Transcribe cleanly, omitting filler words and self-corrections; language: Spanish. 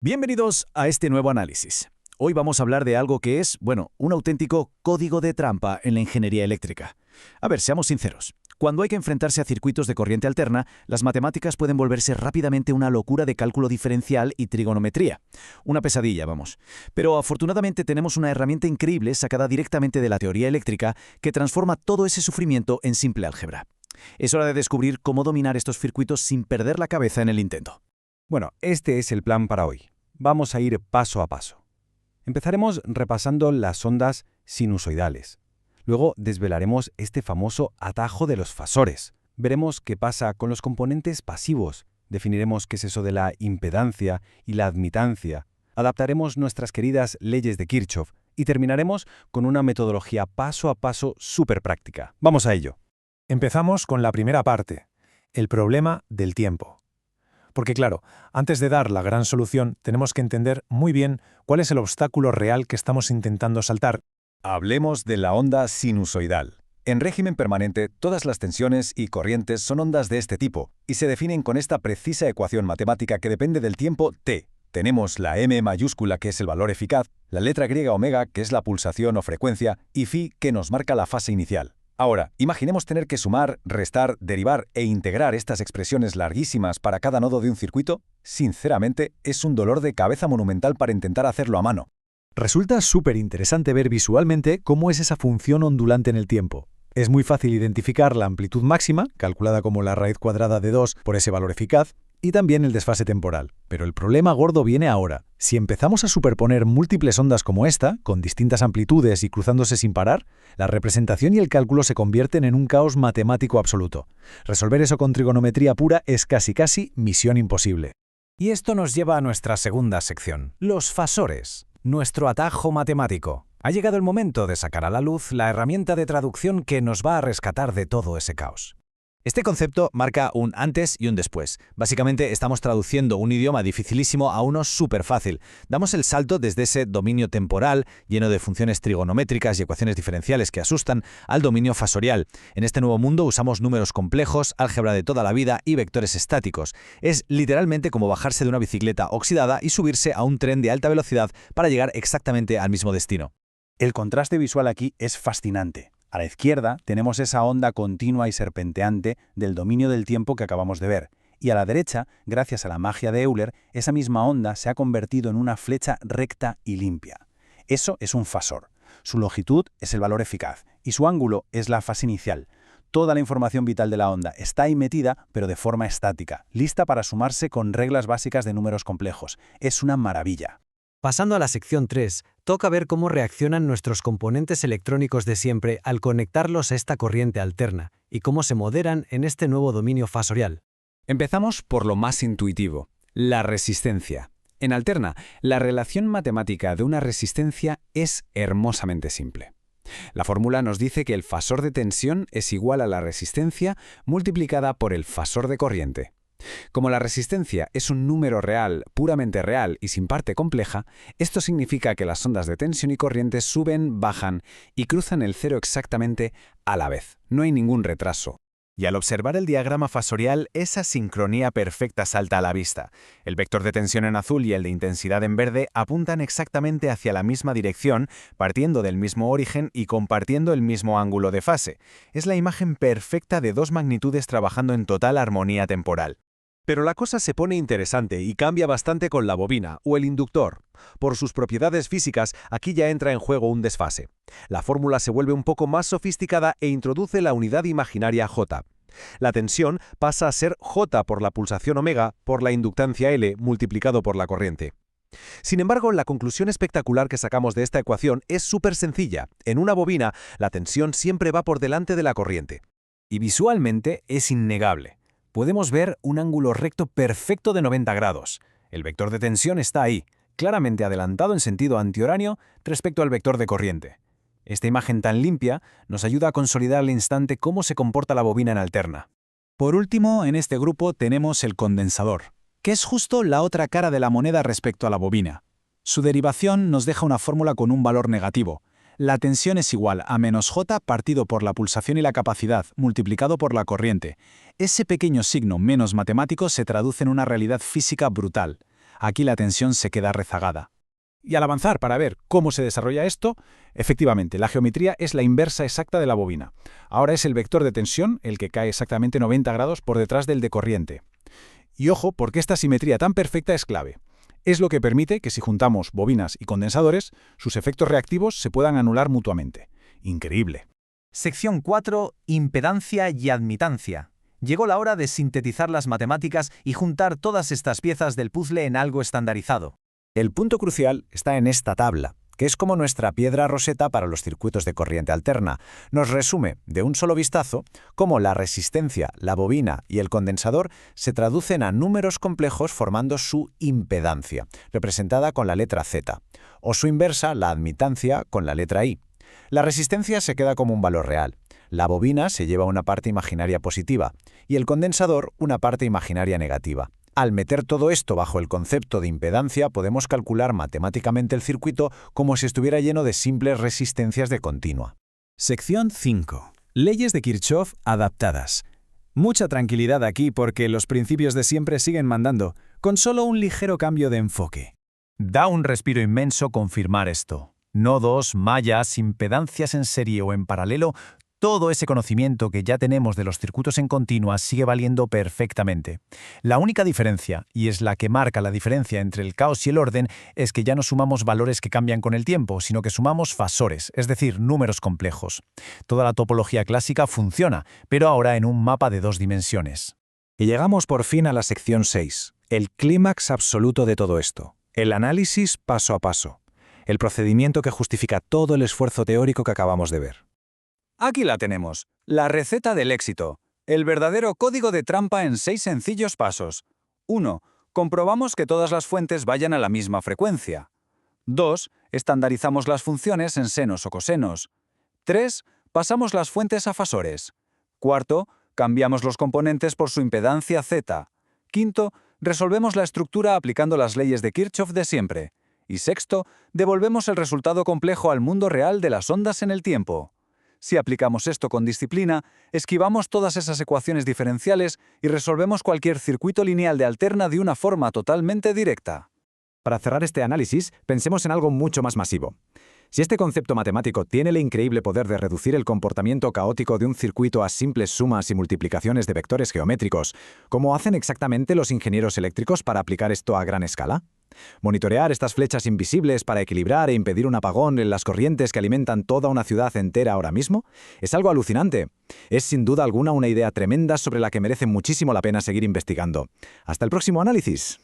Bienvenidos a este nuevo análisis. Hoy vamos a hablar de algo que es, un auténtico código de trampa en la ingeniería eléctrica. A ver, seamos sinceros. Cuando hay que enfrentarse a circuitos de corriente alterna, las matemáticas pueden volverse rápidamente una locura de cálculo diferencial y trigonometría. Una pesadilla, vamos. Pero afortunadamente tenemos una herramienta increíble sacada directamente de la teoría eléctrica que transforma todo ese sufrimiento en simple álgebra. Es hora de descubrir cómo dominar estos circuitos sin perder la cabeza en el intento. Bueno, este es el plan para hoy. Vamos a ir paso a paso. Empezaremos repasando las ondas sinusoidales. Luego desvelaremos este famoso atajo de los fasores. Veremos qué pasa con los componentes pasivos. Definiremos qué es eso de la impedancia y la admitancia. Adaptaremos nuestras queridas leyes de Kirchhoff y terminaremos con una metodología paso a paso súper práctica. Vamos a ello. Empezamos con la primera parte, el problema del tiempo. Porque claro, antes de dar la gran solución, tenemos que entender muy bien cuál es el obstáculo real que estamos intentando saltar. Hablemos de la onda sinusoidal. En régimen permanente, todas las tensiones y corrientes son ondas de este tipo, y se definen con esta precisa ecuación matemática que depende del tiempo t. Tenemos la m mayúscula, que es el valor eficaz, la letra griega omega, que es la pulsación o frecuencia, y phi, que nos marca la fase inicial. Ahora, imaginemos tener que sumar, restar, derivar e integrar estas expresiones larguísimas para cada nodo de un circuito. Sinceramente, es un dolor de cabeza monumental para intentar hacerlo a mano. Resulta súper interesante ver visualmente cómo es esa función ondulante en el tiempo. Es muy fácil identificar la amplitud máxima, calculada como la raíz cuadrada de 2 por ese valor eficaz, y también el desfase temporal. Pero el problema gordo viene ahora. Si empezamos a superponer múltiples ondas como esta, con distintas amplitudes y cruzándose sin parar, la representación y el cálculo se convierten en un caos matemático absoluto. Resolver eso con trigonometría pura es casi misión imposible. Y esto nos lleva a nuestra segunda sección, los fasores, nuestro atajo matemático. Ha llegado el momento de sacar a la luz la herramienta de traducción que nos va a rescatar de todo ese caos. Este concepto marca un antes y un después. Básicamente estamos traduciendo un idioma dificilísimo a uno súper fácil. Damos el salto desde ese dominio temporal, lleno de funciones trigonométricas y ecuaciones diferenciales que asustan, al dominio fasorial. En este nuevo mundo usamos números complejos, álgebra de toda la vida y vectores estáticos. Es literalmente como bajarse de una bicicleta oxidada y subirse a un tren de alta velocidad para llegar exactamente al mismo destino. El contraste visual aquí es fascinante. A la izquierda tenemos esa onda continua y serpenteante del dominio del tiempo que acabamos de ver, y a la derecha, gracias a la magia de Euler, esa misma onda se ha convertido en una flecha recta y limpia. Eso es un fasor. Su longitud es el valor eficaz, y su ángulo es la fase inicial. Toda la información vital de la onda está ahí metida, pero de forma estática, lista para sumarse con reglas básicas de números complejos. Es una maravilla. Pasando a la sección 3, toca ver cómo reaccionan nuestros componentes electrónicos de siempre al conectarlos a esta corriente alterna y cómo se moderan en este nuevo dominio fasorial. Empezamos por lo más intuitivo, la resistencia. En alterna, la relación matemática de una resistencia es hermosamente simple. La fórmula nos dice que el fasor de tensión es igual a la resistencia multiplicada por el fasor de corriente. Como la resistencia es un número real, puramente real y sin parte compleja, esto significa que las ondas de tensión y corriente suben, bajan y cruzan el cero exactamente a la vez. No hay ningún retraso. Y al observar el diagrama fasorial, esa sincronía perfecta salta a la vista. El vector de tensión en azul y el de intensidad en verde apuntan exactamente hacia la misma dirección, partiendo del mismo origen y compartiendo el mismo ángulo de fase. Es la imagen perfecta de dos magnitudes trabajando en total armonía temporal. Pero la cosa se pone interesante y cambia bastante con la bobina o el inductor. Por sus propiedades físicas, aquí ya entra en juego un desfase. La fórmula se vuelve un poco más sofisticada e introduce la unidad imaginaria J. La tensión pasa a ser J por la pulsación omega por la inductancia L multiplicado por la corriente. Sin embargo, la conclusión espectacular que sacamos de esta ecuación es súper sencilla. En una bobina, la tensión siempre va por delante de la corriente. Y visualmente es innegable. Podemos ver un ángulo recto perfecto de 90 grados. El vector de tensión está ahí, claramente adelantado en sentido antihorario respecto al vector de corriente. Esta imagen tan limpia nos ayuda a consolidar al instante cómo se comporta la bobina en alterna. Por último, en este grupo tenemos el condensador, que es justo la otra cara de la moneda respecto a la bobina. Su derivación nos deja una fórmula con un valor negativo. La tensión es igual a menos J partido por la pulsación y la capacidad, multiplicado por la corriente. Ese pequeño signo menos matemático se traduce en una realidad física brutal. Aquí la tensión se queda rezagada. Y al avanzar para ver cómo se desarrolla esto, efectivamente, la geometría es la inversa exacta de la bobina. Ahora es el vector de tensión el que cae exactamente 90 grados por detrás del de corriente. Y ojo, porque esta simetría tan perfecta es clave. Es lo que permite que si juntamos bobinas y condensadores, sus efectos reactivos se puedan anular mutuamente. Increíble. Sección 4. Impedancia y admitancia. Llegó la hora de sintetizar las matemáticas y juntar todas estas piezas del puzzle en algo estandarizado. El punto crucial está en esta tabla, que es como nuestra piedra roseta para los circuitos de corriente alterna. Nos resume, de un solo vistazo, cómo la resistencia, la bobina y el condensador se traducen a números complejos formando su impedancia, representada con la letra Z, o su inversa, la admitancia, con la letra I. La resistencia se queda como un valor real, la bobina se lleva una parte imaginaria positiva y el condensador una parte imaginaria negativa. Al meter todo esto bajo el concepto de impedancia, podemos calcular matemáticamente el circuito como si estuviera lleno de simples resistencias de continua. Sección 5. Leyes de Kirchhoff adaptadas. Mucha tranquilidad aquí porque los principios de siempre siguen mandando, con solo un ligero cambio de enfoque. Da un respiro inmenso confirmar esto. Nodos, mallas, impedancias en serie o en paralelo, todo ese conocimiento que ya tenemos de los circuitos en continua sigue valiendo perfectamente. La única diferencia, y es la que marca la diferencia entre el caos y el orden, es que ya no sumamos valores que cambian con el tiempo, sino que sumamos fasores, es decir, números complejos. Toda la topología clásica funciona, pero ahora en un mapa de 2 dimensiones. Y llegamos por fin a la sección 6, el clímax absoluto de todo esto, el análisis paso a paso, el procedimiento que justifica todo el esfuerzo teórico que acabamos de ver. Aquí la tenemos, la receta del éxito, el verdadero código de trampa en 6 sencillos pasos. 1. Comprobamos que todas las fuentes vayan a la misma frecuencia. 2. Estandarizamos las funciones en senos o cosenos. 3. Pasamos las fuentes a fasores. 4. Cambiamos los componentes por su impedancia Z. 5. Resolvemos la estructura aplicando las leyes de Kirchhoff de siempre. Y 6. Devolvemos el resultado complejo al mundo real de las ondas en el tiempo. Si aplicamos esto con disciplina, esquivamos todas esas ecuaciones diferenciales y resolvemos cualquier circuito lineal de alterna de una forma totalmente directa. Para cerrar este análisis, pensemos en algo mucho más masivo. Si este concepto matemático tiene el increíble poder de reducir el comportamiento caótico de un circuito a simples sumas y multiplicaciones de vectores geométricos, ¿cómo hacen exactamente los ingenieros eléctricos para aplicar esto a gran escala? ¿Monitorear estas flechas invisibles para equilibrar e impedir un apagón en las corrientes que alimentan toda una ciudad entera ahora mismo? Es algo alucinante. Es sin duda alguna una idea tremenda sobre la que merece muchísimo la pena seguir investigando. Hasta el próximo análisis.